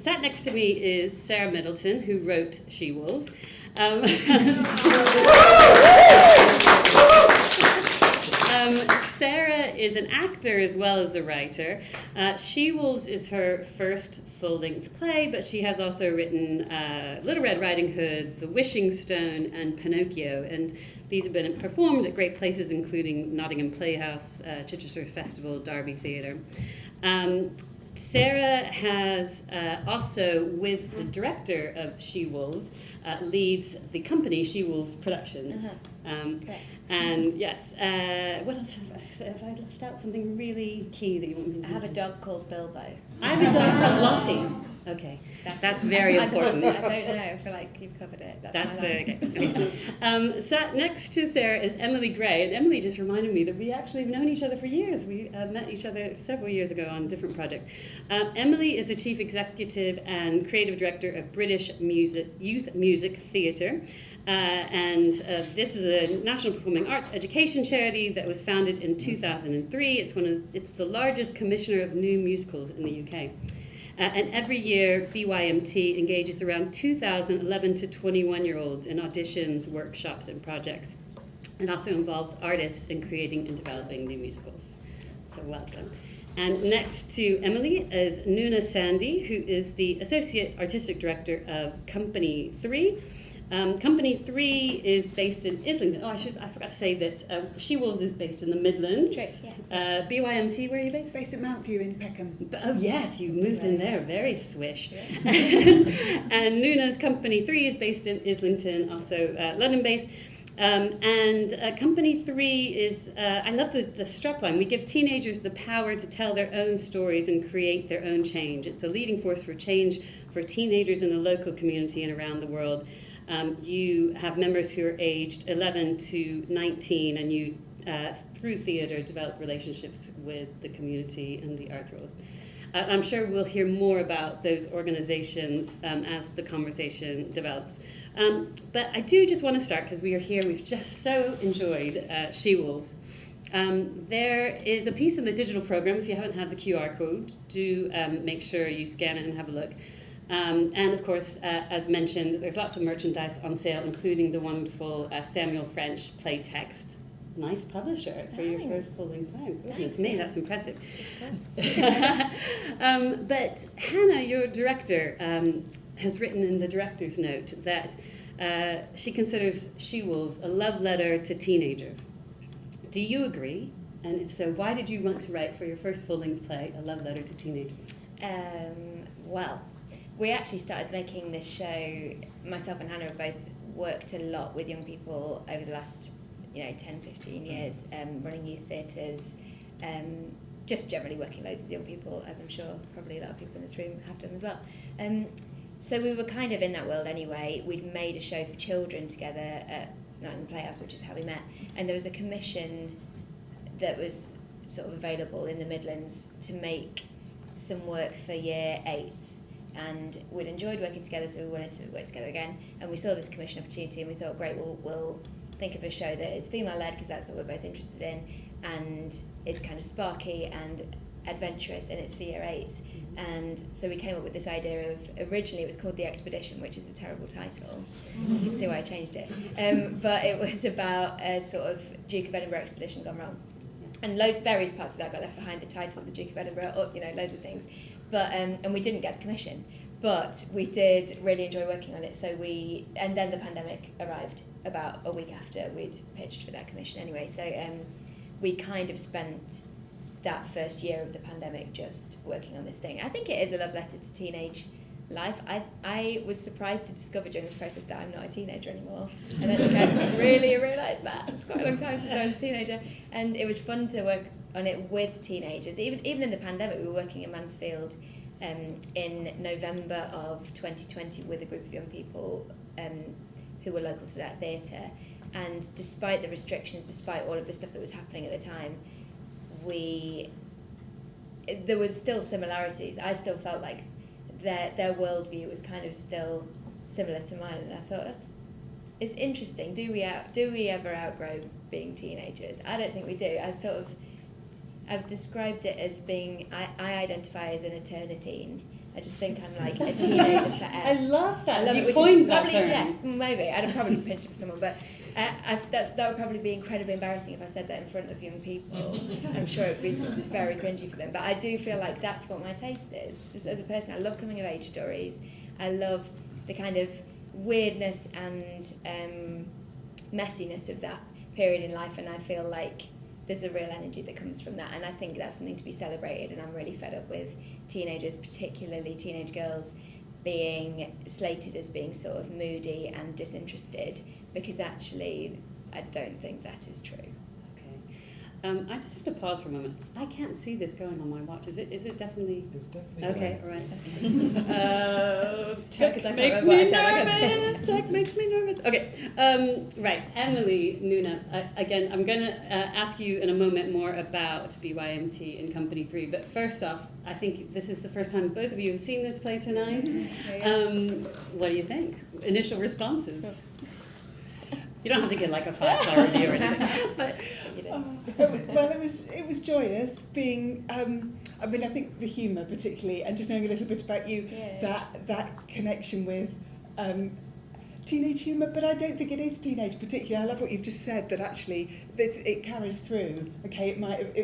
Sat next to me is Sarah Middleton, who wrote She-Wolves. Sarah is an actor as well as a writer. She-Wolves is her first full-length play, but she has also written Little Red Riding Hood, The Wishing Stone, and Pinocchio. And these have been performed at great places, including Nottingham Playhouse, Chichester Festival, Derby Theatre. Sarah has also, with the director of She-Wolves, leads the company She-Wolves Productions. And yes, what else have I left out? Something really key that you want me to I have a dog called Bilbo. I have a dog called Lottie. Okay, that's very important. I don't know, I feel like you've covered it. That's okay. Sat next to Sarah is Emily Gray, and Emily just reminded me that we actually have known each other for years. We met each other several years ago on different projects. Emily is the Chief Executive and Creative Director of British Youth Music Theatre. This is a national performing arts education charity that was founded in 2003. It's the largest commissioner of new musicals in the UK. And every year, BYMT engages around 2,000 11 to 21-year-olds in auditions, workshops, and projects. It also involves artists in creating and developing new musicals. So welcome. And next to Emily is Nuna Sandy, who is the Associate Artistic Director of Company 3. Company 3 is based in Islington. I forgot to say that She-Wolves is based in the Midlands. True, yeah. BYMT, where are you based? Based at Mountview in Peckham. Oh yes, you moved in there, very swish. Yeah. And Nuna's Company 3 is based in Islington, also London-based. Company 3 is, I love the strapline, we give teenagers the power to tell their own stories and create their own change. It's a leading force for change for teenagers in the local community and around the world. You have members who are aged 11 to 19, and you, through theatre, develop relationships with the community and the arts world. I'm sure we'll hear more about those organizations as the conversation develops. But I do just want to start, because we are here, we've just so enjoyed She-Wolves. There is a piece in the digital program. If you haven't had the QR code, do make sure you scan it and have a look. And of course, as mentioned, there's lots of merchandise on sale, including the wonderful Samuel French play text. Nice publisher for your first full-length play. Goodness me, that's impressive. But Hannah, your director, has written in the director's note that she considers She-Wolves a love letter to teenagers. Do you agree? And if so, why did you want to write for your first full-length play a love letter to teenagers? Well, we actually started making this show, myself and Hannah have both worked a lot with young people over the last 10, 15 years, running youth theatres, just generally working loads with young people, as I'm sure probably a lot of people in this room have done as well. So we were kind of in that world anyway. We'd made a show for children together at Nottingham Playhouse, which is how we met, and there was a commission that was sort of available in the Midlands to make some work for year 8s. And we'd enjoyed working together, so we wanted to work together again. And we saw this commission opportunity, and we thought, great, we'll think of a show that is female-led, because that's what we're both interested in, and is kind of sparky and adventurous, and it's for year 8s. And so we came up with this idea of, originally it was called The Expedition, which is a terrible title. You see why I changed it. But it was about a sort of Duke of Edinburgh expedition gone wrong. And various parts of that got left behind, the title of the Duke of Edinburgh, loads of things. But and we didn't get the commission, but we did really enjoy working on it. And then the pandemic arrived about a week after we'd pitched for that commission anyway. So we kind of spent that first year of the pandemic just working on this thing. I think it is a love letter to teenage life. I was surprised to discover during this process that I'm not a teenager anymore. And then I really realised that. It's quite a long time since I was a teenager. And it was fun to work on it with teenagers. Even in the pandemic, we were working in Mansfield in November of 2020 with a group of young people who were local to that theatre. And despite the restrictions, despite all of the stuff that was happening at the time, there was still similarities. I still felt like their worldview was kind of still similar to mine, and I thought it's interesting. Do we ever outgrow being teenagers? I don't think we do. I've described it as being, I identify as an eternity, I just think I'm like a teenager for I love that. I love you it, which coined is that probably, term. yes, maybe. I'd have probably pinched it from someone, but that would probably be incredibly embarrassing if I said that in front of young people. I'm sure it would be very cringy for them, but I do feel like that's what my taste is. Just as a person, I love coming of age stories. I love the kind of weirdness and messiness of that period in life, and I feel like there's a real energy that comes from that, and I think that's something to be celebrated. And I'm really fed up with teenagers, particularly teenage girls, being slated as being sort of moody and disinterested, because actually I don't think that is true. Okay. I just have to pause for a moment. I can't see this going on my watch. Is it definitely? It's definitely Okay, going. all right. Tech Because I can't makes remember what I me said. nervous. Tech makes me nervous. Okay, right. Emily, Nuna, again, I'm going to ask you in a moment more about BYMT and Company 3. But first off, I think this is the first time both of you have seen this play tonight. What do you think? Initial responses? You don't have to get like a 5-star review or anything. But well, it was joyous being. I mean, I think the humour particularly, and just knowing a little bit about you, that connection with teenage humour. But I don't think it is teenage particularly. I love what you've just said, that actually it carries through. Okay, it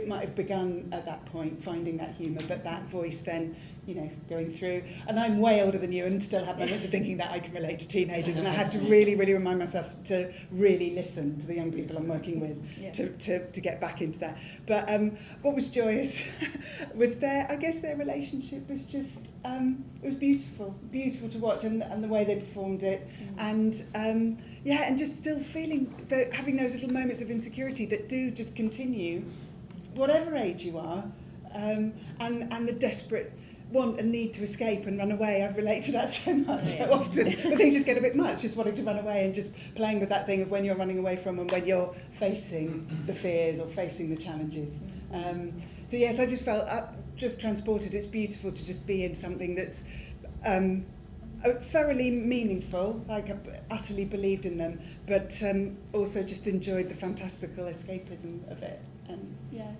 might have begun at that point, finding that humour, but that voice then, you know, going through. And I'm way older than you and still have moments of thinking that I can relate to teenagers, and I have to really, really remind myself to really listen to the young people I'm working with to get back into that. But what was joyous was their relationship was just, it was beautiful to watch, and the way they performed it, and and just still feeling, having those little moments of insecurity that do just continue, whatever age you are, and the desperate want and need to escape and run away. I relate to that so much so often. But things just get a bit much, just wanting to run away and just playing with that thing of when you're running away from and when you're facing the fears or facing the challenges. So yes, I just felt just transported. It's beautiful to just be in something that's thoroughly meaningful, like I utterly believed in them, but also just enjoyed the fantastical escapism of it.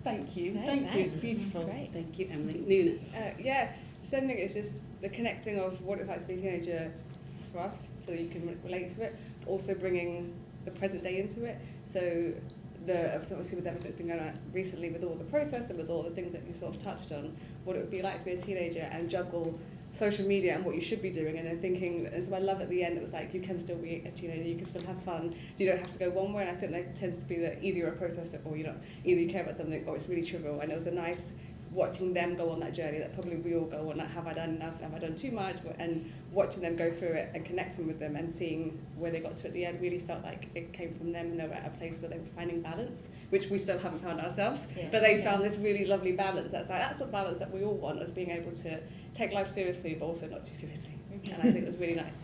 Thank you. Thank you. It's beautiful. Great. Thank you, Emily. Nuna. Just I think it's just the connecting of what it's like to be a teenager for us, so you can relate to it, but also bringing the present day into it. So obviously with everything that's been going on recently, with all the protests and with all the things that you sort of touched on, what it would be like to be a teenager and juggle social media and what you should be doing, and then thinking, and so I love at the end it was like you can still be a teenager, you can still have fun, so you don't have to go one way. And I think there tends to be that either you're a protester or you're not, either you care about something or it's really trivial. And it was a nice watching them go on that journey that probably we all go on, like, have I done enough, have I done too much, and watching them go through it and connecting with them and seeing where they got to at the end really felt like it came from them, and they were at a place where they were finding balance, which we still haven't found ourselves, but they found this really lovely balance. That's the balance that we all want, as being able to take life seriously but also not too seriously. And I think it was really nice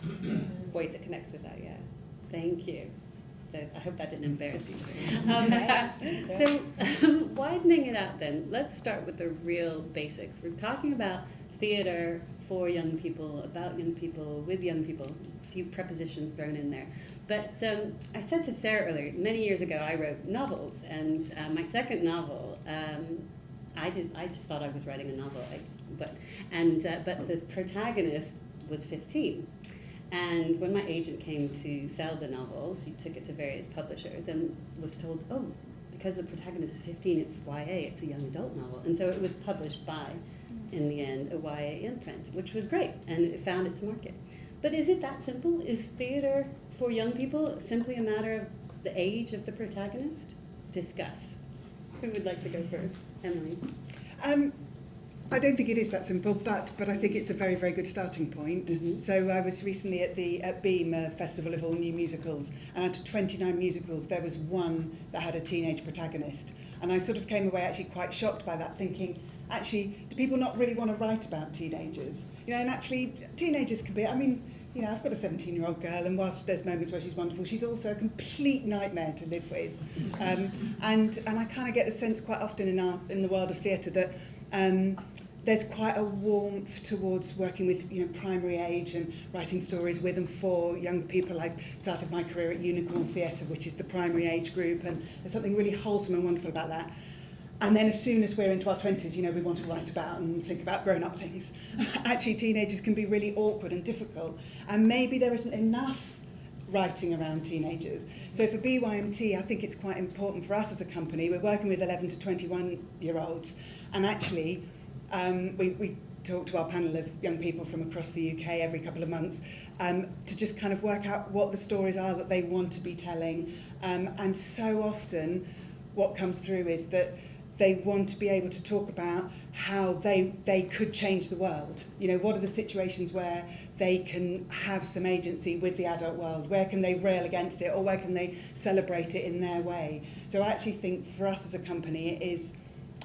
way to connect with that. Thank you. So I hope that didn't embarrass you. So widening it out then, let's start with the real basics. We're talking about theatre for young people, about young people, with young people, a few prepositions thrown in there. But I said to Sarah earlier, many years ago I wrote novels, and my second novel, I just thought I was writing a novel, but the protagonist was 15. And when my agent came to sell the novel, she took it to various publishers and was told, oh, because the protagonist is 15, it's YA, it's a young adult novel. And so it was published by, in the end, a YA imprint, which was great, and it found its market. But is it that simple? Is theatre for young people simply a matter of the age of the protagonist? Discuss. Who would like to go first? Emily. I don't think it is that simple, but I think it's a very, very good starting point. Mm-hmm. So I was recently at Beam, a festival of all new musicals, and out of 29 musicals, there was one that had a teenage protagonist. And I sort of came away actually quite shocked by that, thinking, actually, do people not really want to write about teenagers? You know, and actually, teenagers can be, I mean, you know, I've got a 17-year-old girl, and whilst there's moments where she's wonderful, she's also a complete nightmare to live with. And I kind of get the sense quite often in the world of theatre that there's quite a warmth towards working with, you know, primary age and writing stories with and for young people. I started my career at Unicorn Theatre, which is the primary age group, and there's something really wholesome and wonderful about that. And then as soon as we're into our 20s, you know, we want to write about and think about grown-up things. Actually, teenagers can be really awkward and difficult. And maybe there isn't enough writing around teenagers. So for BYMT, I think it's quite important for us as a company. We're working with 11 to 21-year-olds. And actually, we talk to our panel of young people from across the UK every couple of months to just kind of work out what the stories are that they want to be telling. And so often, what comes through is that they want to be able to talk about how they could change the world. You know, what are the situations where they can have some agency with the adult world? Where can they rail against it, or where can they celebrate it in their way? So I actually think for us as a company,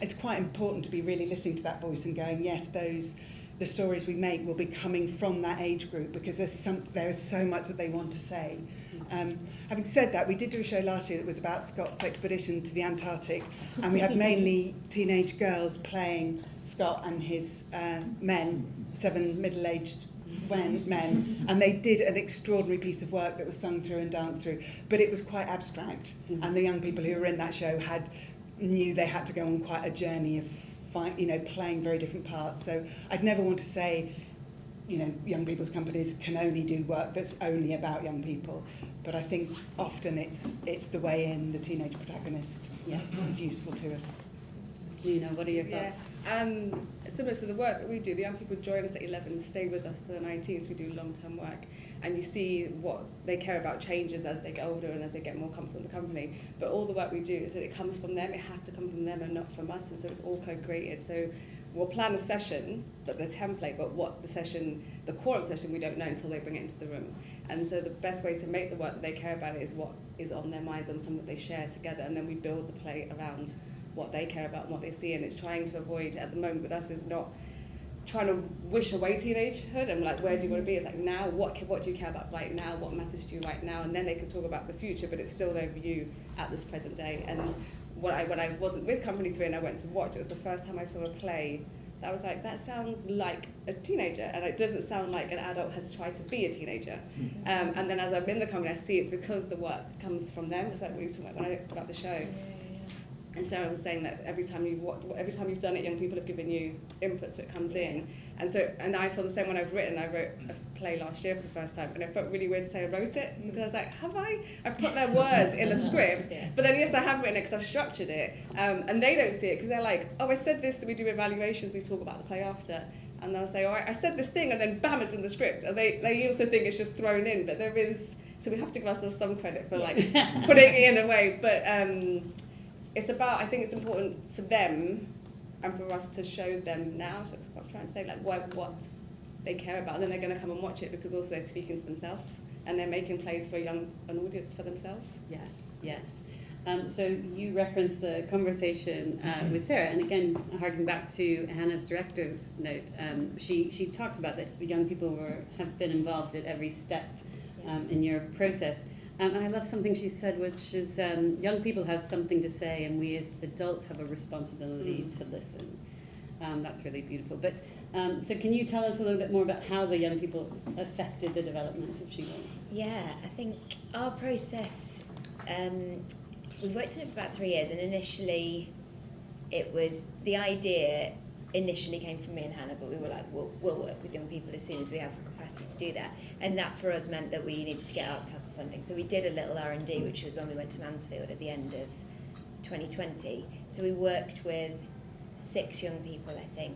it's quite important to be really listening to that voice and going, yes, the stories we make will be coming from that age group, because there is so much that they want to say. Having said that, we did do a show last year that was about Scott's expedition to the Antarctic, and we had mainly teenage girls playing Scott and his men, 7 middle-aged men, and they did an extraordinary piece of work that was sung through and danced through, but it was quite abstract, and the young people who were in that show knew they had to go on quite a journey of playing very different parts. So I'd never want to say, you know, young people's companies can only do work that's only about young people. But I think often it's the way in, the teenage protagonist is useful to us. Nuna, what are your thoughts? Similar to the work that we do, the young people join us at 11, stay with us to the 19s. We do long-term work, and you see what they care about changes as they get older and as they get more comfortable in the company. But all the work we do is that it comes from them. It has to come from them and not from us, and so it's all co-created. So we'll plan a session, but the template, but what the core of the session, we don't know until they bring it into the room. And so the best way to make the work that they care about is what is on their minds and something that they share together, and then we build the play around what they care about and what they see. And it's trying to avoid, at the moment with us, is not trying to wish away teenagehood and like, where do you want to be? It's like, now, what do you care about right now? What matters to you right now? And then they can talk about the future, but it's still their view at this present day. And when I wasn't with Company 3 and I went to watch, it was the first time I saw a play that I was like, that sounds like a teenager, and it doesn't sound like an adult has tried to be a teenager. And then as I'm in the company, I see it's because the work comes from them. It's like what we were talking about when I talked about the show. And Sarah was saying that every time you've done it, young people have given you input, so it comes in. And I feel the same when I've written. I wrote a play last year for the first time, and it felt really weird to say I wrote it, because I was like, have I? I've put their words in a script, but then yes, I have written it because I've structured it. And they don't see it because they're like, oh, I said this, we do evaluations, we talk about the play after. And they'll say, oh, I said this thing, and then bam, it's in the script. And they also think it's just thrown in, but there is, so we have to give ourselves some credit for like putting it in a way. But it's about, I think it's important for them and for us to show them now, so I'm trying to say like what they care about, and then they're going to come and watch it because also they're speaking to themselves and they're making plays for an audience for themselves. Yes. So you referenced a conversation with Sarah, and again, harking back to Hannah's director's note, she talks about that young people have been involved at every step in your process. And I love something she said, which is young people have something to say, and we as adults have a responsibility to listen. That's really beautiful. But so can you tell us a little bit more about how the young people affected the development of SHEWOLVES? Yeah, I think our process, we've worked on it for about 3 years, and initially it was, the idea initially came from me and Hannah, but we were like, we'll work with young people as soon as we have capacity to do that. And that for us meant that we needed to get Arts Council funding. So we did a little R&D, which was when we went to Mansfield at the end of 2020. So we worked with 6 young people, I think,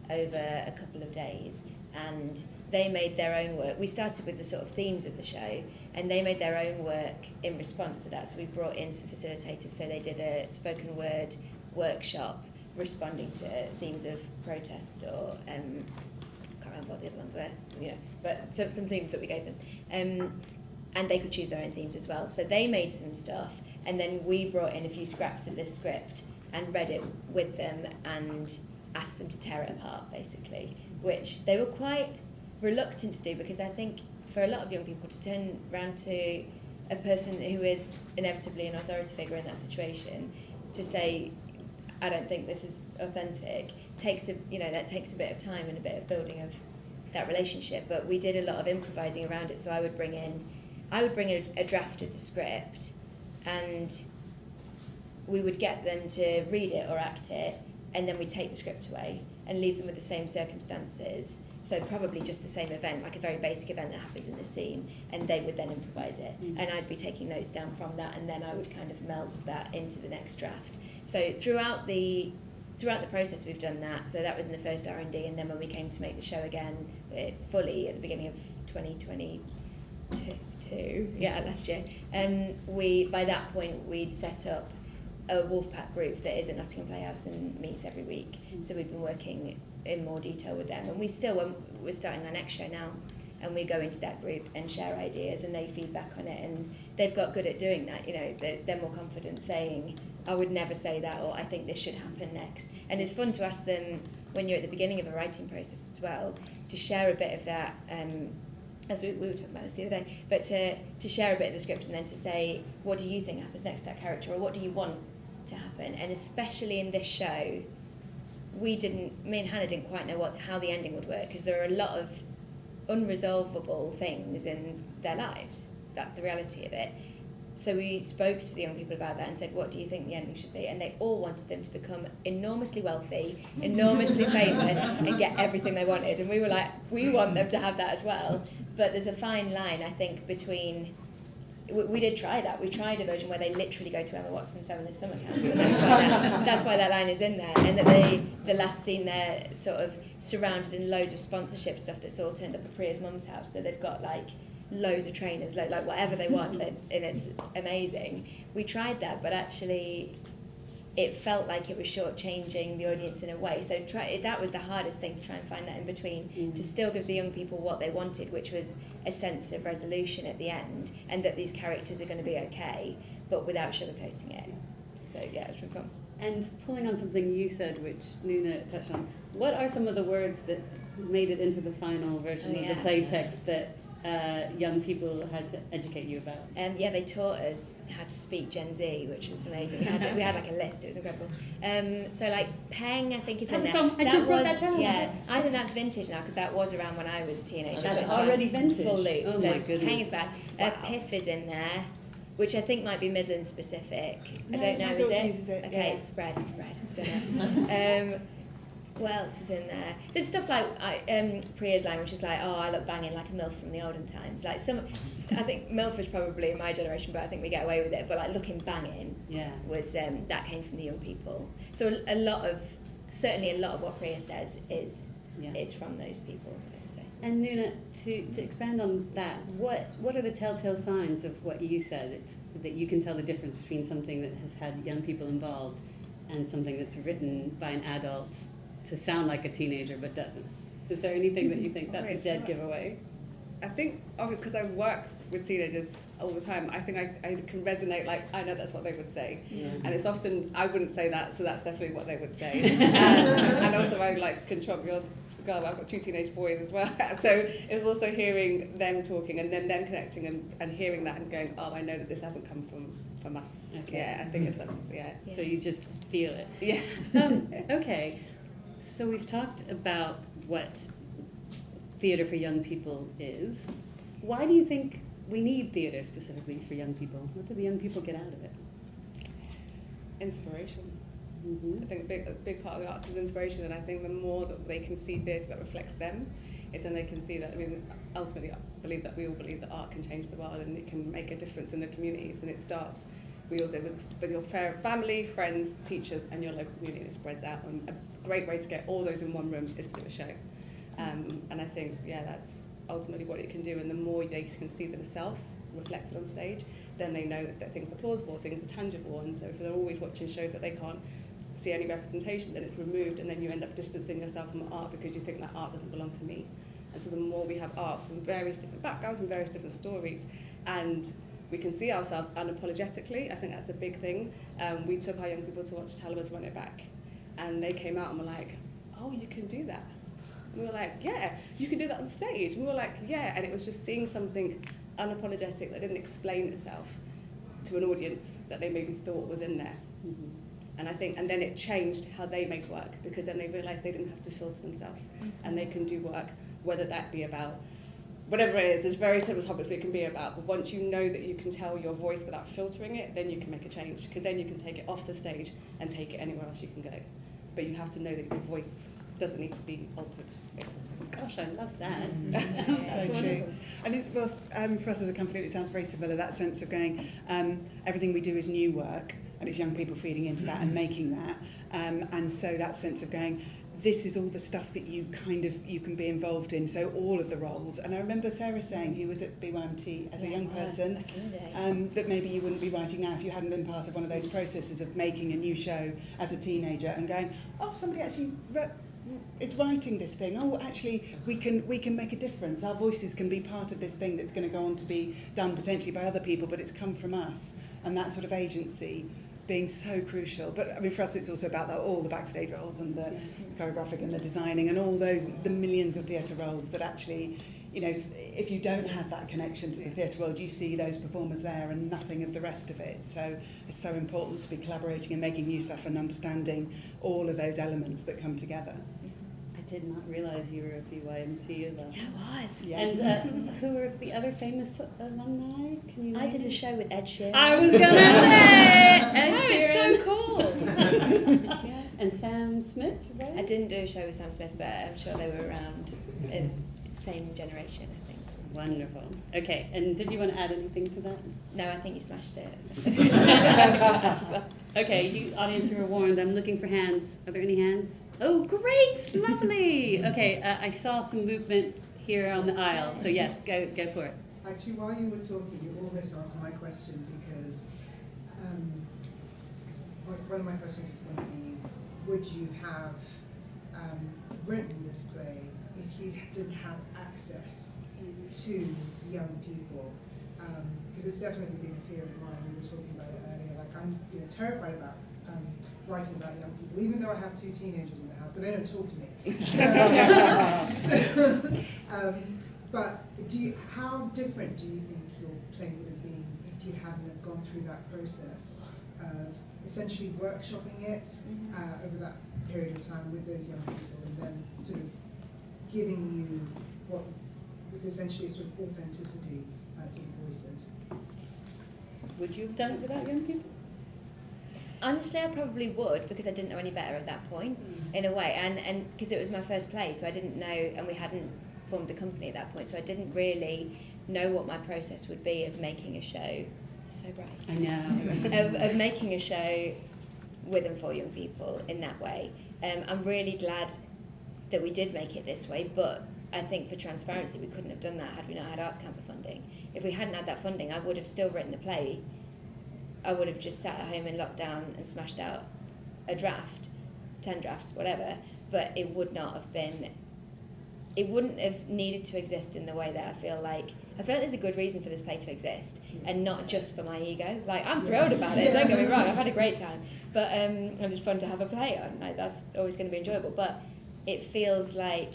over a couple of days, and they made their own work. We started with the sort of themes of the show, and they made their own work in response to that. So we brought in some facilitators, so they did a spoken word workshop responding to themes of protest, or I can't remember what the other ones were, but some themes that we gave them. And they could choose their own themes as well. So they made some stuff, and then we brought in a few scraps of this script and read it with them and asked them to tear it apart, basically, which they were quite reluctant to do, because I think for a lot of young people to turn around to a person who is inevitably an authority figure in that situation to say, I don't think this is authentic, takes a bit of time and a bit of building of that relationship. But we did a lot of improvising around it. So I would bring in a draft of the script, and we would get them to read it or act it, and then we'd take the script away and leave them with the same circumstances. So probably just the same event, like a very basic event that happens in the scene, and they would then improvise it. Mm. And I'd be taking notes down from that, and then I would kind of meld that into the next draft. So throughout the process we've done that. So that was in the first R&D, and then when we came to make the show again fully at the beginning of 2022, last year, by that point we'd set up a Wolfpack group that is at Nottingham Playhouse and meets every week. So we've been working in more detail with them, and we're starting our next show now, and we go into that group and share ideas, and they feed back on it, and they've got good at doing that. You know, they're more confident saying, I would never say that, or I think this should happen next. And it's fun to ask them, when you're at the beginning of a writing process as well, to share a bit of that, as we were talking about this the other day, but to share a bit of the script and then to say, what do you think happens next to that character, or what do you want to happen? And especially in this show, me and Hannah didn't quite know how the ending would work, because there are a lot of unresolvable things in their lives. That's the reality of it. So we spoke to the young people about that and said, what do you think the ending should be? And they all wanted them to become enormously wealthy, enormously famous, and get everything they wanted. And we were like, we want them to have that as well. But there's a fine line, I think, between... We did try that. We tried a version where they literally go to Emma Watson's feminist summer camp. And that's why that line is in there. And that the last scene, they're sort of surrounded in loads of sponsorship stuff that's all turned up at Priya's mum's house. So they've got like loads of trainers, like whatever they want, and it's amazing. We tried that, but actually it felt like it was shortchanging the audience in a way. So that was the hardest thing, to try and find that in between, to still give the young people what they wanted, which was a sense of resolution at the end, and that these characters are going to be okay, but without sugarcoating it. So yeah, it's been fun. And pulling on something you said, which Nuna touched on, what are some of the words that made it into the final version of the play text that young people had to educate you about? They taught us how to speak Gen Z, which was amazing. We had like a list, it was incredible. So like Peng, I think is in there. I just wrote that down. Yeah, I think that's vintage now, because that was around when I was a teenager. That's already vintage. Full loop. Oh So my goodness. Peng is back. Piff is in there, which I think might be Midland specific. I don't know, my is daughter it? uses it, Okay, yeah. it's spread. Don't know. What else is in there? There's stuff like Priya's line, which is like, oh, I look banging like a MILF from the olden times. Like I think MILF was probably in my generation, but I think we get away with it. But like looking banging was that came from the young people. So certainly a lot of what Priya says is from those people. I would say. And Nuna, to expand on that, what are the telltale signs of what you said? It's that you can tell the difference between something that has had young people involved and something that's written by an adult to sound like a teenager but doesn't. Is there anything that you think that's a dead giveaway? I think, because I work with teenagers all the time, I think I can resonate, like, I know that's what they would say. Yeah. And it's often, I wouldn't say that, so that's definitely what they would say. And also I can trump your girl, I've got 2 teenage boys as well. So it's also hearing them talking and then them connecting and hearing that and going, oh, I know that this hasn't come from us. Okay. Yeah, I think it's that, So you just feel it. Yeah. Okay. So we've talked about what theatre for young people is. Why do you think we need theatre specifically for young people? What do the young people get out of it? Inspiration. Mm-hmm. I think a big part of the arts is inspiration, and I think the more that they can see theatre that reflects them, is then they can see that, ultimately I believe that we all believe that art can change the world and it can make a difference in the communities, and it starts with your family, friends, teachers, and your local community, and it spreads out. And a great way to get all those in one room is to do a show. And I think, that's ultimately what it can do, and the more they can see themselves reflected on stage, then they know that things are plausible, things are tangible, and so if they're always watching shows that they can't see any representation, then it's removed, and then you end up distancing yourself from art because you think that art doesn't belong to me. And so the more we have art from various different backgrounds and various different stories, and we can see ourselves unapologetically, I think that's a big thing. We took our young people to watch Taliban's Run It Back, and they came out and were like, oh, you can do that. And we were like, yeah, you can do that on stage. And we were like, yeah, and it was just seeing something unapologetic that didn't explain itself to an audience that they maybe thought was in there. Mm-hmm. And I think, and then it changed how they make work, because then they realised they didn't have to filter themselves, and they can do work, whether that be about whatever it is, there's very simple topics it can be about, but once you know that you can tell your voice without filtering it, then you can make a change, because then you can take it off the stage and take it anywhere else you can go. But you have to know that your voice doesn't need to be altered, basically. Gosh, I love that. So true. And it's, well, for us as a company, it sounds very similar, that sense of going, everything we do is new work, and it's young people feeding into that and making that. And so that sense of going, this is all the stuff that you can be involved in, so all of the roles. And I remember Sarah saying, who was at BYMT as a young person, that maybe you wouldn't be writing now if you hadn't been part of one of those processes of making a new show as a teenager and going, oh, somebody actually it's writing this thing. Oh, actually, we can make a difference. Our voices can be part of this thing that's going to go on to be done potentially by other people, but it's come from us. And that sort of agency being so crucial. But I mean, for us, it's also about all the backstage roles and the choreographic and the designing and all those, the millions of theatre roles that actually, you know, if you don't have that connection to the theatre world, you see those performers there and nothing of the rest of it. So it's so important to be collaborating and making new stuff and understanding all of those elements that come together. I did not realise you were a BYMT alum. Yeah, I was. Yeah. And who were the other famous alumni? Can you I did a show with Ed Sheeran. I was gonna say Ed Oh, Sheeran. it's so cool. Yeah. And Sam Smith, right? I didn't do a show with Sam Smith, but I'm sure they were around in the same generation, I think. Wonderful. Okay, and did you want to add anything to that? No, I think you smashed it. Okay, you audience, you were warned. I'm looking for hands. Are there any hands? Oh, great! Lovely! Okay, I saw some movement here on the aisle, so yes, go for it. Actually, while you were talking, you almost answered my question, because one of my questions was going to be, would you have written this play if you didn't have access to young people? Because it's definitely been a fear of mine. We were talking about it earlier. Like, I'm terrified about writing about young people, even though I have 2 teenagers in the house, but they don't talk to me. But how different do you think your play would have been if you hadn't have gone through that process of essentially workshopping it over that period of time with those young people, and then sort of giving you what was essentially a sort of authenticity to the voices? Would you have done it without young people? Honestly, I probably would, because I didn't know any better at that point, in a way, and because it was my first play, so I didn't know, and we hadn't formed the company at that point, so I didn't really know what my process would be of making a show. So bright. I know. of making a show with and for young people in that way. I'm really glad that we did make it this way, but I think for transparency we couldn't have done that had we not had Arts Council funding. If we hadn't had that funding, I would have still written the play. I would have just sat at home in lockdown and smashed out a draft, 10 drafts, whatever, but it would not have been, it wouldn't have needed to exist in the way that I feel like there's a good reason for this play to exist, and not just for my ego. Like, I'm thrilled about it, don't get me wrong, I've had a great time, but and it's fun to have a play on, like, that's always going to be enjoyable, but it feels like,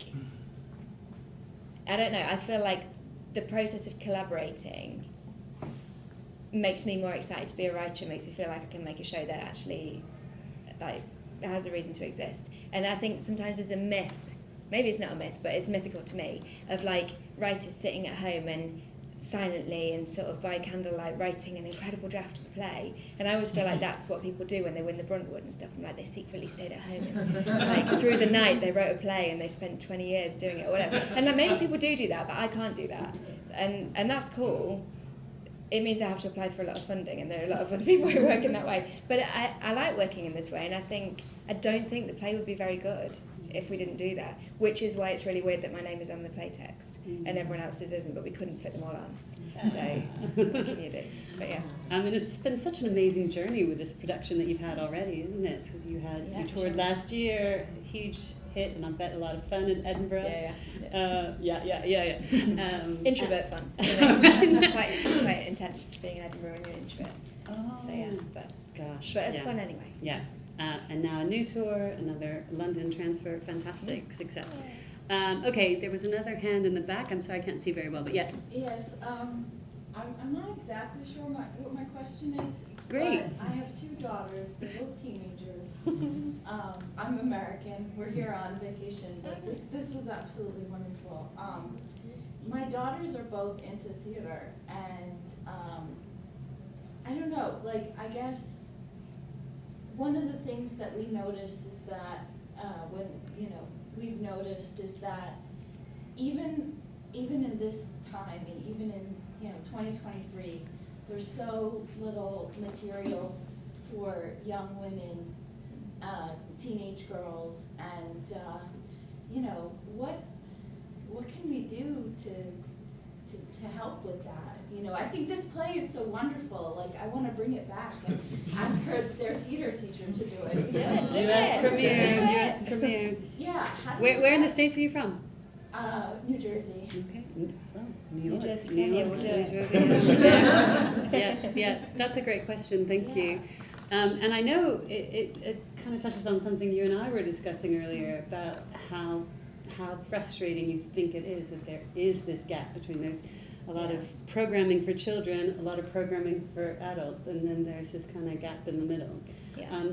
I don't know, I feel like the process of collaborating makes me more excited to be a writer, makes me feel like I can make a show that actually, like, has a reason to exist. And I think sometimes there's a myth, maybe it's not a myth, but it's mythical to me, of like writers sitting at home and silently and sort of by candlelight writing an incredible draft of a play. And I always feel like that's what people do when they win the Bruntwood and stuff. And like, they secretly stayed at home and like through the night they wrote a play and they spent 20 years doing it or whatever. And like, maybe people do that, but I can't do that. And that's cool. It means I have to apply for a lot of funding, and there are a lot of other people who work in that way. But I like working in this way, and I don't think the play would be very good if we didn't do that, which is why it's really weird that my name is on the play text and everyone else's isn't, but we couldn't fit them all on. So what can you do? But yeah. I mean, it's been such an amazing journey with this production that you've had already, isn't it? Because you toured last year, huge hit, and I bet a lot of fun in Edinburgh. Yeah. Introvert fun. It's quite intense being in Edinburgh when you're an introvert. Oh, so yeah, but fun anyway. Yes. And now a new tour, another London transfer, fantastic success. Okay, there was another hand in the back. I'm sorry, I can't see very well, but yeah. Yes, I'm not exactly sure what my question is. Great. But I have 2 daughters. They're both teenagers. I'm American. We're here on vacation, but this was absolutely wonderful. my daughters are both into theater, and I don't know, like, I guess one of the things that we notice is that when, you know, we've noticed is that even in this time, and even in, you know, 2023, there's so little material for young women, teenage girls, and you know, what can we do to help with that? You know, I think this play is so wonderful. Like, I want to bring it back and ask their theater teacher to do it. US premiere. US premiere. Yeah. Where in the States are you from? New Jersey. Okay. Oh, New York. Jersey New premiere, York. we'll do New it. Jersey. Yeah. That's a great question. Thank you. And I know it kind of touches on something you and I were discussing earlier about how frustrating you think it is that there is this gap between there's a lot of programming for children, a lot of programming for adults, and then there's this kind of gap in the middle. Yeah.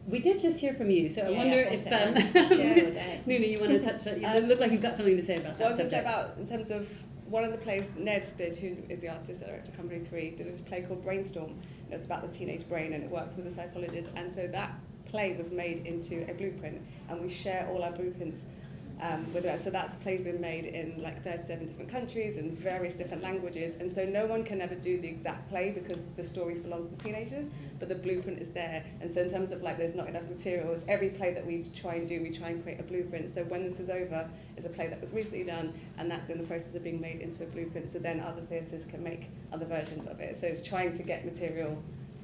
We did just hear from you, so I wonder if Nuna, you want to touch on it? You look like you've got something to say about that. What I was going to say about, in terms of one of the plays Ned did, who is the artist director of Company 3, did a play called Brainstorm. And it's about the teenage brain, and it worked with a psychologist. And so that play was made into a blueprint, and we share all our blueprints with us. So that play's been made in like 37 different countries and various different languages. And so no one can ever do the exact play because the stories belong to teenagers, but the blueprint is there. And so in terms of like there's not enough materials, every play that we try and do, we try and create a blueprint. So When This Is Over is a play that was recently done, and that's in the process of being made into a blueprint, so then other theatres can make other versions of it. So it's trying to get material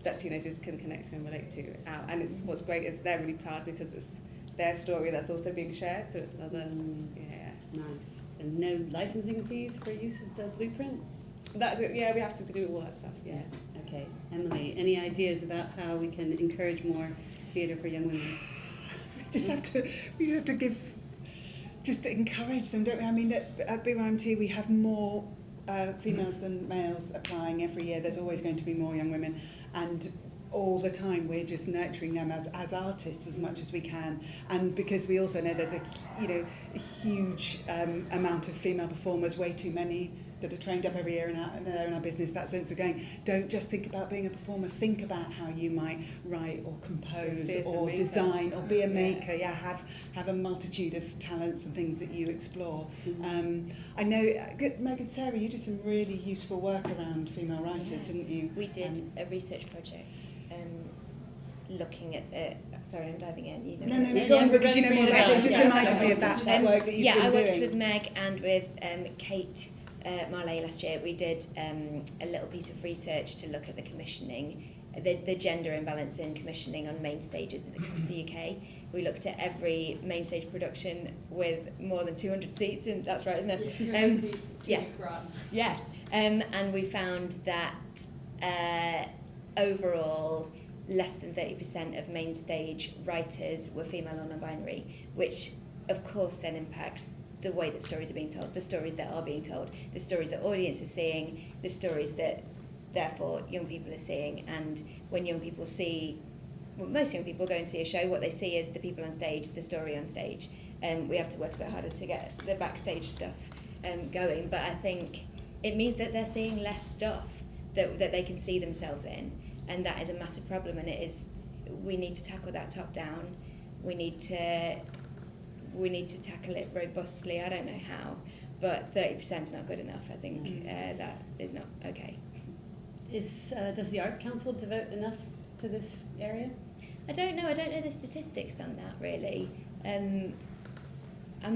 that teenagers can connect to and relate to out. And it's what's great is they're really proud because it's their story that's also being shared, so it's another, Nice. And no licensing fees for use of the blueprint? That's it, yeah, we have to do all that stuff, yeah. Okay. Emily, any ideas about how we can encourage more theatre for young women? We just have to give, just to encourage them, don't we? I mean, at BYMT we have more females than males applying every year. There's always going to be more young women, and all the time we're just nurturing them as artists as much as we can. And because we also know there's a huge amount of female performers, way too many that are trained up every year and they're in our business, that sense of going, don't just think about being a performer, think about how you might write or compose or design or be a maker. Have a multitude of talents and things that you explore. I know, Megan, Sarah, you did some really useful work around female writers, didn't you? We did a research project looking at the... Sorry, I'm diving in. You know No, go on, because you know more about it. Just reminded me of that work that you've been doing. I worked with Meg and with Kate Marley last year. We did a little piece of research to look at the commissioning, the gender imbalance in commissioning on main stages across the UK. We looked at every main stage production with more than 200 seats, and that's right, isn't it? 200 seats, yes. And we found that overall, less than 30% of main stage writers were female or non-binary, which of course then impacts the way that stories are being told, the stories that are being told, the stories that audience is seeing, the stories that therefore young people are seeing. And when young people see, well, most young people go and see a show, what they see is the people on stage, the story on stage. We have to work a bit harder to get the backstage stuff going, but I think it means that they're seeing less stuff that they can see themselves in. And that is a massive problem, and we need to tackle that top down. We need to tackle it robustly. I don't know how, but 30% is not good enough. I think that is not okay. Does the Arts Council devote enough to this area? I don't know the statistics on that really. I'm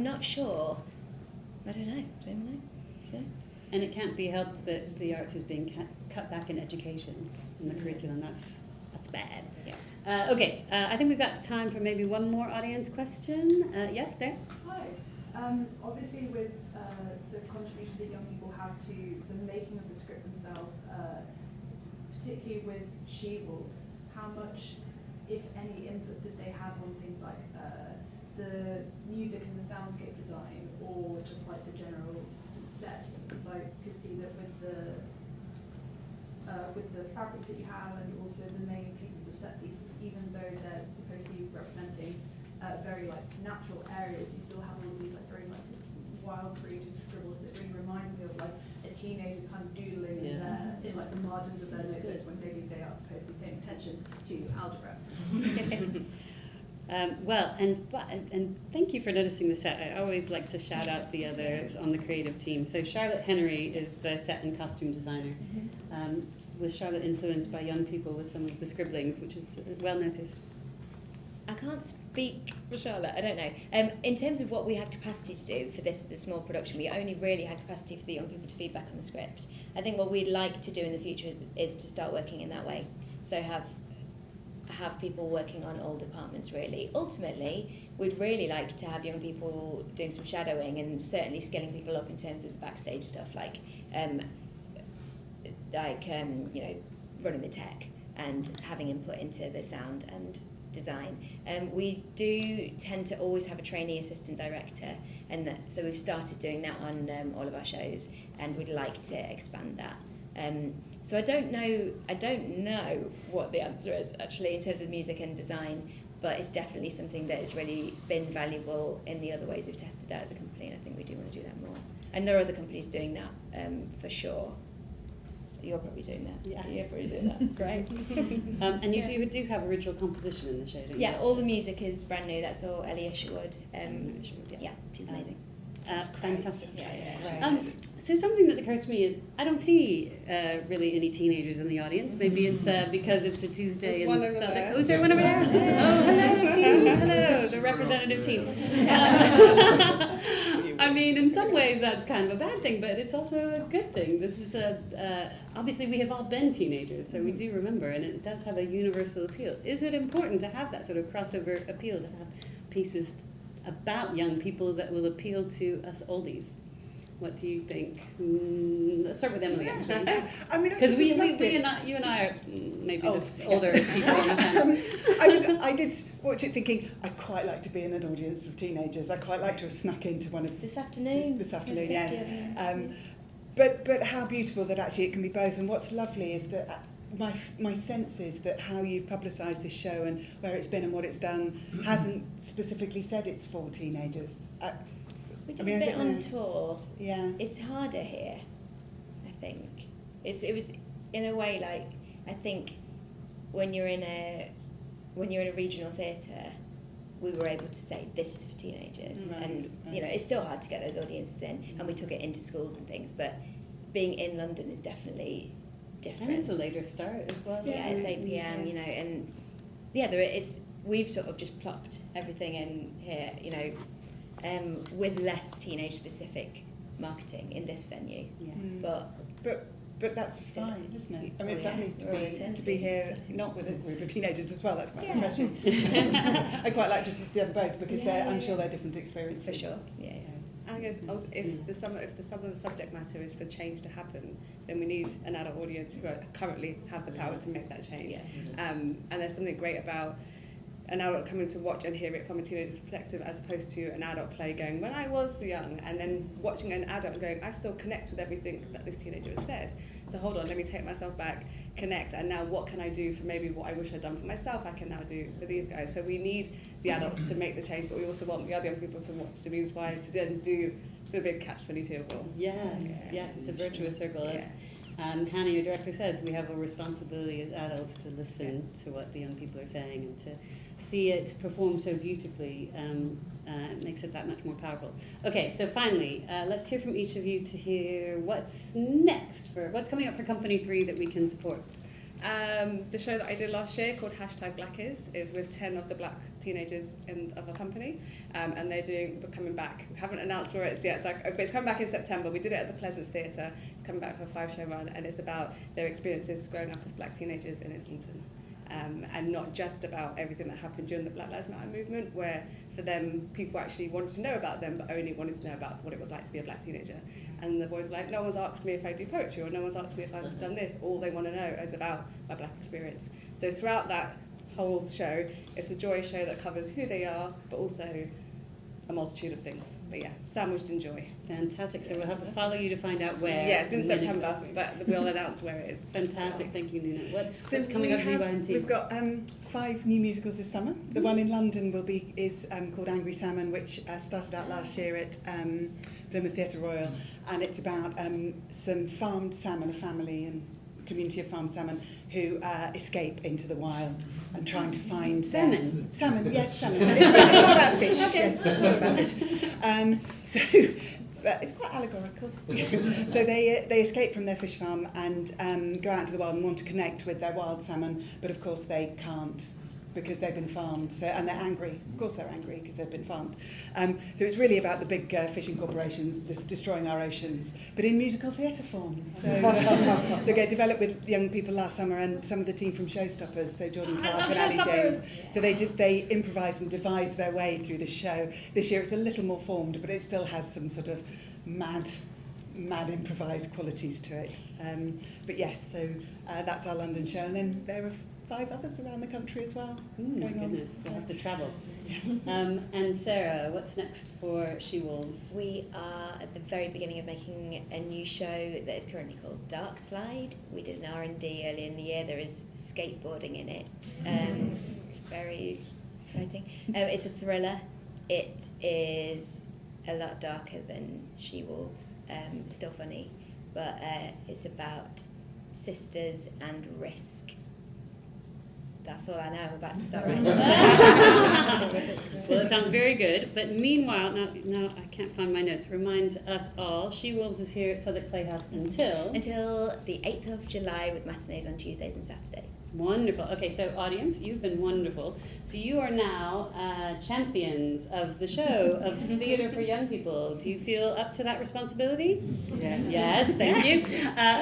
not sure. I don't know. Yeah. And it can't be helped that the arts is being cut back in education, in the curriculum. That's bad. Yeah. Okay, I think we've got time for maybe one more audience question. Yes, there? Hi. Obviously with the contribution that young people have to the making of the script themselves, particularly with SHEWOLVES, how much, if any, input did they have on things like the music and the soundscape design, or just like the general set? Because I could see that with the fabric that you have and also the main pieces of set piece, even though they're supposed to be representing very like natural areas, you still have all of these like very like wild creative scribbles that really reminded me of like a teenager kind of doodling in like the margins of their notebooks when they are supposed to be paying attention to algebra. Well, and thank you for noticing the set. I always like to shout out the others on the creative team. So Charlotte Henry is the set and costume designer. Was Charlotte influenced by young people with some of the scribblings, which is well noticed? I can't speak for Charlotte, I don't know. In terms of what we had capacity to do for this as a small production, we only really had capacity for the young people to feedback on the script. I think what we'd like to do in the future is to start working in that way. So have people working on all departments, really. Ultimately, we'd really like to have young people doing some shadowing and certainly scaling people up in terms of backstage stuff like running the tech and having input into the sound and design. We do tend to always have a trainee assistant director, and so we've started doing that on all of our shows, and we'd like to expand that. So I don't know what the answer is actually in terms of music and design, but it's definitely something that has really been valuable in the other ways we've tested that as a company, and I think we do want to do that more. And there are other companies doing that for sure. You're probably doing that. Yeah. You're probably doing that. Great. And you do have original composition in the show, don't you? Yeah, all the music is brand new. That's all Ellie Isherwood. Yeah, she's amazing. Fantastic. Yeah. So something that occurs to me is I don't see really any teenagers in the audience. Maybe it's because it's a Tuesday in Southwark. Oh, is there one over there? Oh, hello, team. Hello, the representative team. I mean, in some ways that's kind of a bad thing, but it's also a good thing. This is obviously we have all been teenagers, so we do remember, and it does have a universal appeal. Is it important to have that sort of crossover appeal, to have pieces about young people that will appeal to us oldies? What do you think? Let's start with Emily, actually. I mean, because you and I are maybe older people on the panel. I did watch it thinking, I'd quite like to be in an audience of teenagers. I'd quite like to have snuck into one of... This afternoon, yes. But how beautiful that actually it can be both. And what's lovely is that my sense is that how you've publicised this show and where it's been and what it's done hasn't specifically said it's for teenagers. We did a bit on tour. Yeah. It's harder here, I think. It was in a way like, I think when you're in a regional theatre, we were able to say this is for teenagers, and you know it's still hard to get those audiences in, and we took it into schools and things. But being in London is definitely different. And it's a later start as well. Yeah, it's 8 p.m. You know, and yeah, there is. We've sort of just plopped everything in here, you know. With less teenage-specific marketing in this venue, but that's fine, isn't it? I mean, it's lovely to be here, not with a group of teenagers as well. That's quite refreshing. I quite like to do them both because I'm sure they're different experiences. For sure. Yeah. I guess if the sum of the subject matter is for change to happen, then we need an adult audience who currently have the power to make that change. Yeah. And there's something great about an adult coming to watch and hear it from a teenager's perspective as opposed to an adult play going, when I was young, and then watching an adult and going, I still connect with everything that this teenager has said. So hold on, let me take myself back, connect, and now what can I do for maybe what I wish I'd done for myself, I can now do for these guys. So we need the adults to make the change, but we also want the other young people to watch, to be inspired, to then do the big catch-22 of all. Yes, it's a virtuous circle. As Hannah, your director, says, we have a responsibility as adults to listen to what the young people are saying and to see it perform so beautifully. It makes it that much more powerful. Okay, so finally, let's hear from each of you to hear what's next, what's coming up for Company 3 that we can support. The show that I did last year called #BlackIs is with 10 of the black teenagers of a company, and they're coming back. We haven't announced where it's yet, but it's coming back in September. We did it at the Pleasance Theatre, coming back for a 5-show run, and it's about their experiences growing up as black teenagers in Islington. And not just about everything that happened during the Black Lives Matter movement, where for them, people actually wanted to know about them, but only wanted to know about what it was like to be a black teenager. And the boys were like, no one's asked me if I do poetry, or no one's asked me if I've done this. All they want to know is about my black experience. So throughout that whole show, it's a joy show that covers who they are, but also a multitude of things. But yeah, sandwiched in joy. Fantastic. So we'll have to follow you to find out where. Yes, in September, but we'll announce where it is. Fantastic. Thank you, Nuna. What's So coming up for you and team? We've got 5 new musicals this summer. The one in London is called Angry Salmon, which started out last year at Plymouth Theatre Royal, and it's about some farmed salmon, a family and community of farmed salmon who escape into the wild and trying to find Salmon. Salmon, yes, salmon. It's all about fish. Okay. Yes, it's all about fish. But it's quite allegorical. So they escape from their fish farm and go out into the wild and want to connect with their wild salmon, but of course they can't because they've been farmed. So, and they're angry. Of course they're angry because they've been farmed. So it's really about the big fishing corporations just destroying our oceans, but in musical theatre form. So they developed with young people last summer and some of the team from Showstoppers, so Jordan Clark and Ali James. So they improvised and devised their way through this show. This year it's a little more formed, but it still has some sort of mad improvised qualities to it. But yes, so that's our London show, and then there are 5 others around the country as well. My goodness, we'll have to travel. Yes. And Sarah, what's next for She-Wolves? We are at the very beginning of making a new show that is currently called Dark Slide. We did an R&D earlier in the year. There is skateboarding in it. It's very exciting. It's a thriller. It is a lot darker than She-Wolves. Still funny, but it's about sisters and risk. That's all I know. I'm about to start writing. Well, it sounds very good. But meanwhile, now I can't find my notes. Remind us all, She-Wolves is here at Southwark Playhouse until the 8th of July with matinees on Tuesdays and Saturdays. Wonderful. Okay, so audience, you've been wonderful. So you are now champions of the show, of theatre for young people. Do you feel up to that responsibility? Yes. Yes, thank you.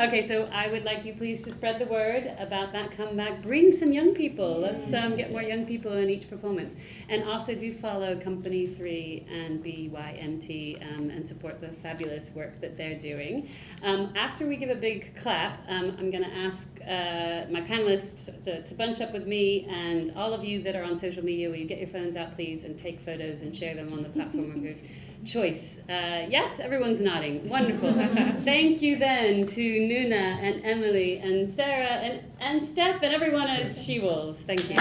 Okay, so I would like you please to spread the word about that comeback. Bring some young people. Let's get more young people in each performance. And also do follow Company 3 and BYMT and support the fabulous work that they're doing. After we give a big clap, I'm going to ask my panelists to bunch up with me, and all of you that are on social media, will you get your phones out please and take photos and share them on the platform of your choice. Yes, everyone's nodding. Wonderful. Thank you then to Nuna and Emily and Sarah and Steph and everyone at She-Wolves. Thank you.